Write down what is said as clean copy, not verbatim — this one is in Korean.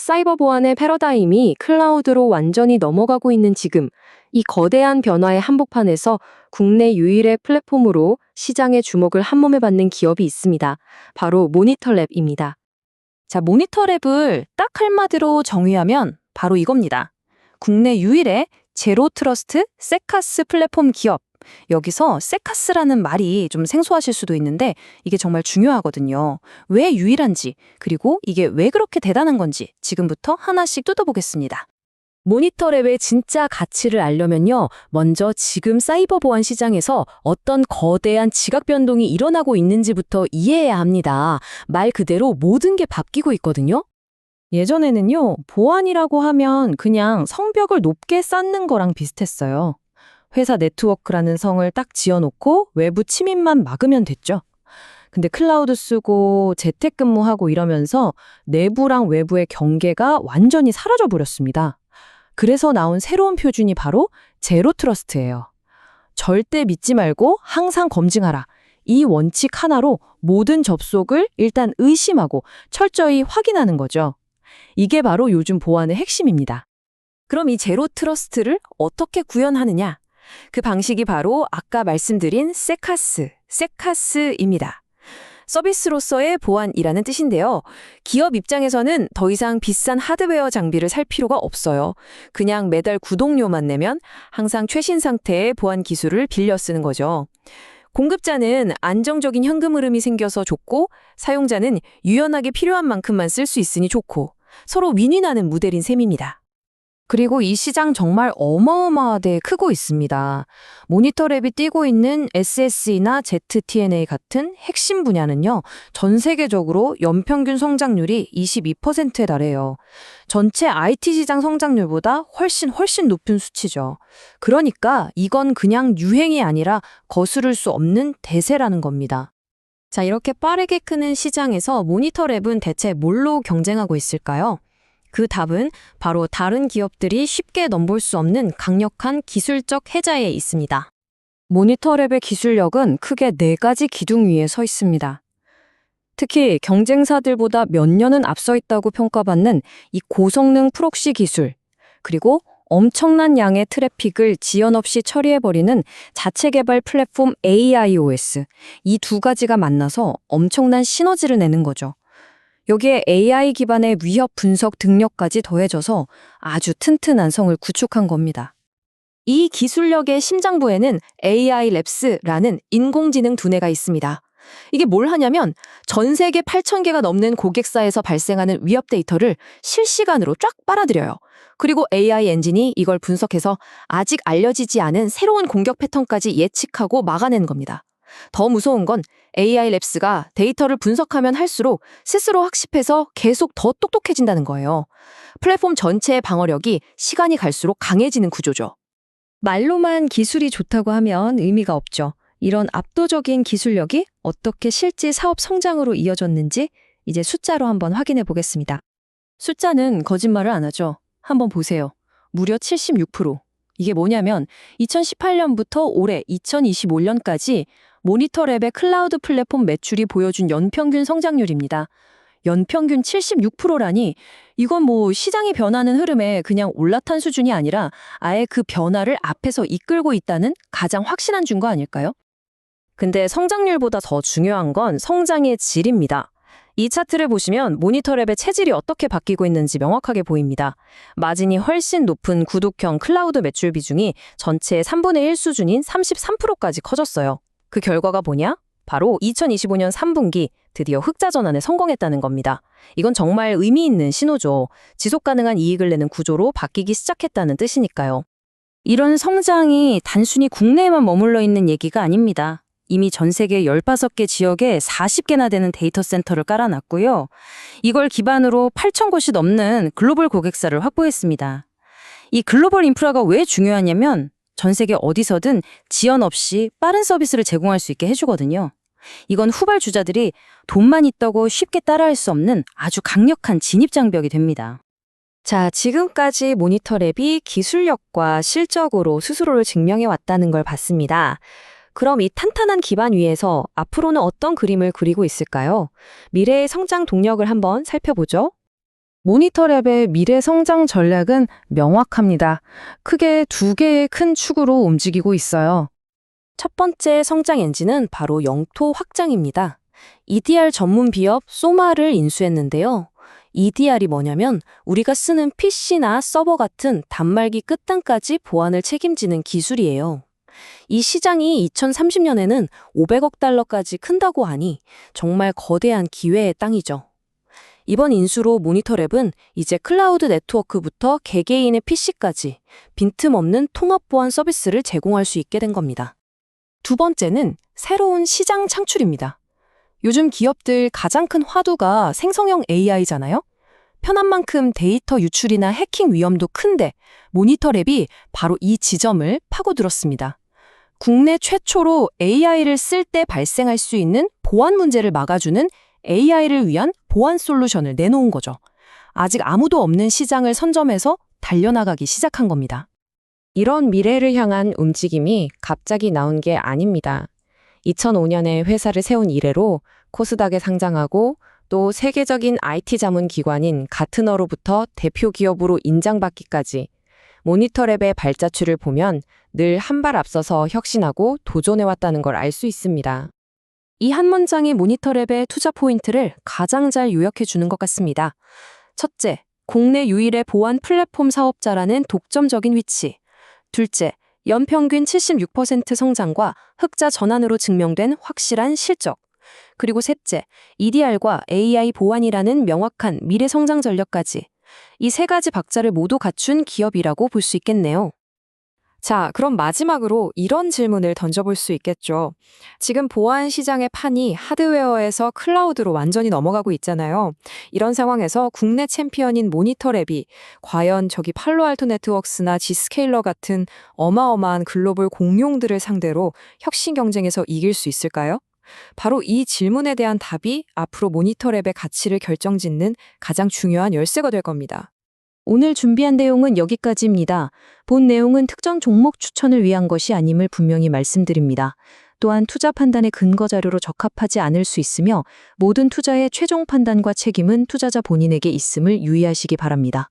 사이버 보안의 패러다임이 클라우드로 완전히 넘어가고 있는 지금, 이 거대한 변화의 한복판에서 국내 유일의 플랫폼으로 시장의 주목을 한몸에 받는 기업이 있습니다. 바로 모니터랩입니다. 자, 모니터랩을 딱 한마디로 정의하면 바로 이겁니다. 국내 유일의 제로 트러스트 세카스 플랫폼 기업. 여기서 세카스라는 말이 좀 생소하실 수도 있는데 이게 정말 중요하거든요. 왜 유일한지, 그리고 이게 왜 그렇게 대단한 건지 지금부터 하나씩 뜯어보겠습니다. 모니터랩의 진짜 가치를 알려면요. 먼저 지금 사이버 보안 시장에서 어떤 거대한 지각 변동이 일어나고 있는지부터 이해해야 합니다. 말 그대로 모든 게 바뀌고 있거든요. 예전에는요, 보안이라고 하면 그냥 성벽을 높게 쌓는 거랑 비슷했어요. 회사 네트워크라는 성을 딱 지어놓고 외부 침입만 막으면 됐죠. 근데 클라우드 쓰고 재택근무하고 이러면서 내부랑 외부의 경계가 완전히 사라져 버렸습니다. 그래서 나온 새로운 표준이 바로 제로 트러스트예요. 절대 믿지 말고 항상 검증하라. 이 원칙 하나로 모든 접속을 일단 의심하고 철저히 확인하는 거죠. 이게 바로 요즘 보안의 핵심입니다. 그럼 이 제로 트러스트를 어떻게 구현하느냐? 그 방식이 바로 아까 말씀드린 세카스입니다. 서비스로서의 보안이라는 뜻인데요. 기업 입장에서는 더 이상 비싼 하드웨어 장비를 살 필요가 없어요. 그냥 매달 구독료만 내면 항상 최신 상태의 보안 기술을 빌려 쓰는 거죠. 공급자는 안정적인 현금 흐름이 생겨서 좋고, 사용자는 유연하게 필요한 만큼만 쓸 수 있으니 좋고, 서로 윈윈하는 모델인 셈입니다. 그리고 이 시장 정말 어마어마하게 크고 있습니다. 모니터랩이 띄고 있는 SSE나 ZTNA 같은 핵심 분야는요, 전 세계적으로 연평균 성장률이 22%에 달해요. 전체 IT 시장 성장률보다 훨씬 높은 수치죠. 그러니까 이건 그냥 유행이 아니라 거스를 수 없는 대세라는 겁니다. 자, 이렇게 빠르게 크는 시장에서 모니터랩은 대체 뭘로 경쟁하고 있을까요? 그 답은 바로 다른 기업들이 쉽게 넘볼 수 없는 강력한 기술적 해자에 있습니다. 모니터랩의 기술력은 크게 4가지 기둥 위에 서 있습니다. 특히 경쟁사들보다 몇 년은 앞서 있다고 평가받는 이 고성능 프록시 기술, 그리고 엄청난 양의 트래픽을 지연 없이 처리해버리는 자체 개발 플랫폼 AIOS, 이 2가지가 만나서 엄청난 시너지를 내는 거죠. 여기에 AI 기반의 위협 분석 능력까지 더해져서 아주 튼튼한 성을 구축한 겁니다. 이 기술력의 심장부에는 AI 랩스라는 인공지능 두뇌가 있습니다. 이게 뭘 하냐면 전 세계 8,000개가 넘는 고객사에서 발생하는 위협 데이터를 실시간으로 쫙 빨아들여요. 그리고 AI 엔진이 이걸 분석해서 아직 알려지지 않은 새로운 공격 패턴까지 예측하고 막아내는 겁니다. 더 무서운 건 AI 랩스가 데이터를 분석하면 할수록 스스로 학습해서 계속 더 똑똑해진다는 거예요. 플랫폼 전체의 방어력이 시간이 갈수록 강해지는 구조죠. 말로만 기술이 좋다고 하면 의미가 없죠. 이런 압도적인 기술력이 어떻게 실제 사업 성장으로 이어졌는지 이제 숫자로 한번 확인해 보겠습니다. 숫자는 거짓말을 안 하죠. 한번 보세요. 무려 76%. 이게 뭐냐면 2018년부터 올해 2025년까지 모니터랩의 클라우드 플랫폼 매출이 보여준 연평균 성장률입니다. 연평균 76%라니 이건 뭐 시장이 변하는 흐름에 그냥 올라탄 수준이 아니라 아예 그 변화를 앞에서 이끌고 있다는 가장 확실한 증거 아닐까요? 근데 성장률보다 더 중요한 건 성장의 질입니다. 이 차트를 보시면 모니터랩의 체질이 어떻게 바뀌고 있는지 명확하게 보입니다. 마진이 훨씬 높은 구독형 클라우드 매출 비중이 전체의 3분의 1 수준인 33%까지 커졌어요. 그 결과가 뭐냐? 바로 2025년 3분기 드디어 흑자 전환에 성공했다는 겁니다. 이건 정말 의미 있는 신호죠. 지속 가능한 이익을 내는 구조로 바뀌기 시작했다는 뜻이니까요. 이런 성장이 단순히 국내에만 머물러 있는 얘기가 아닙니다. 이미 전 세계 15개 지역에 40개나 되는 데이터 센터를 깔아놨고요. 이걸 기반으로 8,000곳이 넘는 글로벌 고객사를 확보했습니다. 이 글로벌 인프라가 왜 중요하냐면 전 세계 어디서든 지연 없이 빠른 서비스를 제공할 수 있게 해주거든요. 이건 후발 주자들이 돈만 있다고 쉽게 따라할 수 없는 아주 강력한 진입장벽이 됩니다. 자, 지금까지 모니터랩이 기술력과 실적으로 스스로를 증명해 왔다는 걸 봤습니다. 그럼 이 탄탄한 기반 위에서 앞으로는 어떤 그림을 그리고 있을까요? 미래의 성장 동력을 한번 살펴보죠. 모니터랩의 미래 성장 전략은 명확합니다. 크게 두 개의 큰 축으로 움직이고 있어요. 첫 번째 성장 엔진은 바로 영토 확장입니다. EDR 전문 기업 소마를 인수했는데요. EDR이 뭐냐면 우리가 쓰는 PC나 서버 같은 단말기 끝단까지 보안을 책임지는 기술이에요. 이 시장이 2030년에는 500억 달러까지 큰다고 하니 정말 거대한 기회의 땅이죠. 이번 인수로 모니터랩은 이제 클라우드 네트워크부터 개개인의 PC까지 빈틈없는 통합 보안 서비스를 제공할 수 있게 된 겁니다. 두 번째는 새로운 시장 창출입니다. 요즘 기업들 가장 큰 화두가 생성형 AI잖아요? 편한 만큼 데이터 유출이나 해킹 위험도 큰데 모니터랩이 바로 이 지점을 파고들었습니다. 국내 최초로 AI를 쓸 때 발생할 수 있는 보안 문제를 막아주는 AI를 위한 보안 솔루션을 내놓은 거죠. 아직 아무도 없는 시장을 선점해서 달려나가기 시작한 겁니다. 이런 미래를 향한 움직임이 갑자기 나온 게 아닙니다. 2005년에 회사를 세운 이래로 코스닥에 상장하고 또 세계적인 IT 자문 기관인 가트너로부터 대표 기업으로 인정받기까지 모니터랩의 발자취를 보면 늘 한 발 앞서서 혁신하고 도전해왔다는 걸 알 수 있습니다. 이 한 문장이 모니터랩의 투자 포인트를 가장 잘 요약해 주는 것 같습니다. 첫째, 국내 유일의 보안 플랫폼 사업자라는 독점적인 위치. 둘째, 연평균 76% 성장과 흑자 전환으로 증명된 확실한 실적. 그리고 셋째, EDR과 AI 보안이라는 명확한 미래 성장 전략까지. 이 세 가지 박자를 모두 갖춘 기업이라고 볼 수 있겠네요. 자, 그럼 마지막으로 이런 질문을 던져볼 수 있겠죠. 지금 보안 시장의 판이 하드웨어에서 클라우드로 완전히 넘어가고 있잖아요. 이런 상황에서 국내 챔피언인 모니터랩이 과연 저기 팔로알토 네트워크스나 지스케일러 같은 어마어마한 글로벌 공룡들을 상대로 혁신 경쟁에서 이길 수 있을까요? 바로 이 질문에 대한 답이 앞으로 모니터랩의 가치를 결정짓는 가장 중요한 열쇠가 될 겁니다. 오늘 준비한 내용은 여기까지입니다. 본 내용은 특정 종목 추천을 위한 것이 아님을 분명히 말씀드립니다. 또한 투자 판단의 근거 자료로 적합하지 않을 수 있으며 모든 투자의 최종 판단과 책임은 투자자 본인에게 있음을 유의하시기 바랍니다.